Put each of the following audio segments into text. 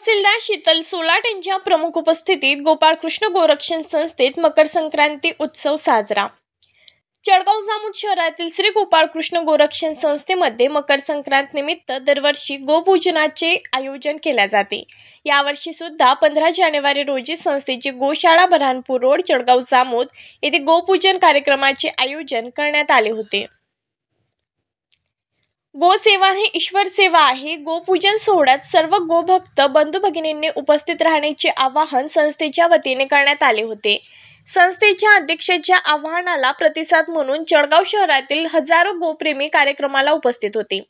तहसीलदार शीतल सोलाट यांच्या प्रमुख उपस्थितीत गोपाळकृष्ण गोरक्षण संस्थेत मकर संक्रांती उत्सव साजरा। जळगाव जामोद शहरातील श्री गोपाळकृष्ण गोरक्षण संस्थेमध्ये मकर संक्रांत निमित्त दरवर्षी गोपूजनाचे आयोजन केले जाते। यावर्षी सुद्धा 15 जानेवारी रोजी संस्थेची गोशाळा बऱ्हाणपूर रोड जळगाव जामोद येथे गोपूजन कार्यक्रमाचे आयोजन करण्यात आले होते। गोसेवा ही ईश्वर सेवा आहे। गोपूजन सोहळ्यात सर्व गोभक्त बंधू भगिनींनी उपस्थित राहण्याचे आवाहन संस्थेच्या वतीने करण्यात आले होते। संस्थेच्या अध्यक्षाच्या आवाहनाला प्रतिसाद म्हणून जळगाव शहरातील हजारो गोप्रेमी कार्यक्रमाला उपस्थित होते।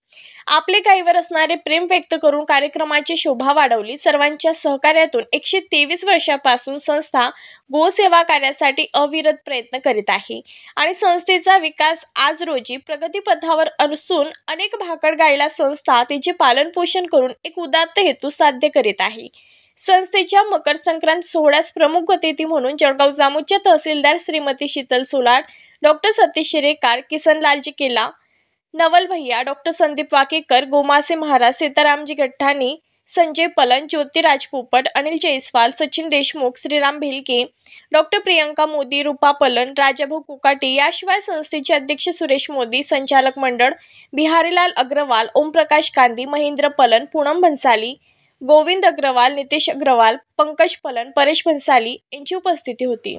आपले गायीवर असणारे प्रेम व्यक्त करून कार्यक्रमाची शोभा वाढवली। सर्वांच्या सहकार्यातून 123 वर्षापासून संस्था गोसेवा कार्यासाठी अविरत प्रयत्न करीत आहे आणि संस्थेचा विकास आज रोजी प्रगतीपथावर असून अनेक भाकड गायीला संस्था तिचे पालनपोषण करून एक उदात्त हेतू साध्य करीत आहे। संस्थेच्या मकर संक्रांत सोहळ्यास प्रमुख अतिथी म्हणून जळगाव जामोदच्या तहसीलदार श्रीमती शीतल सोलाट, डॉक्टर सतीश शिरेकार, किसनलालजी केला, नवल भैया, डॉक्टर संदीप वाकेकर, गोमासे महाराज, सीतारामजी गठ्ठाणी, संजय पलन, ज्योती राजपोपट, अनिल जयस्वाल, सचिन देशमुख, श्रीराम भिलके, डॉक्टर प्रियंका मोदी, रूपा पलन, राजाभाऊ कुकाटे याशिवाय संस्थेचे अध्यक्ष सुरेश मोदी, संचालक मंडळ बिहारीलाल अग्रवाल, ओमप्रकाश कांदी, महेंद्र पलन, पूनम भन्साली, गोविंद अग्रवाल, नितेश अग्रवाल, पंकज पलन, परेश भन्साली यांची उपस्थिती होती।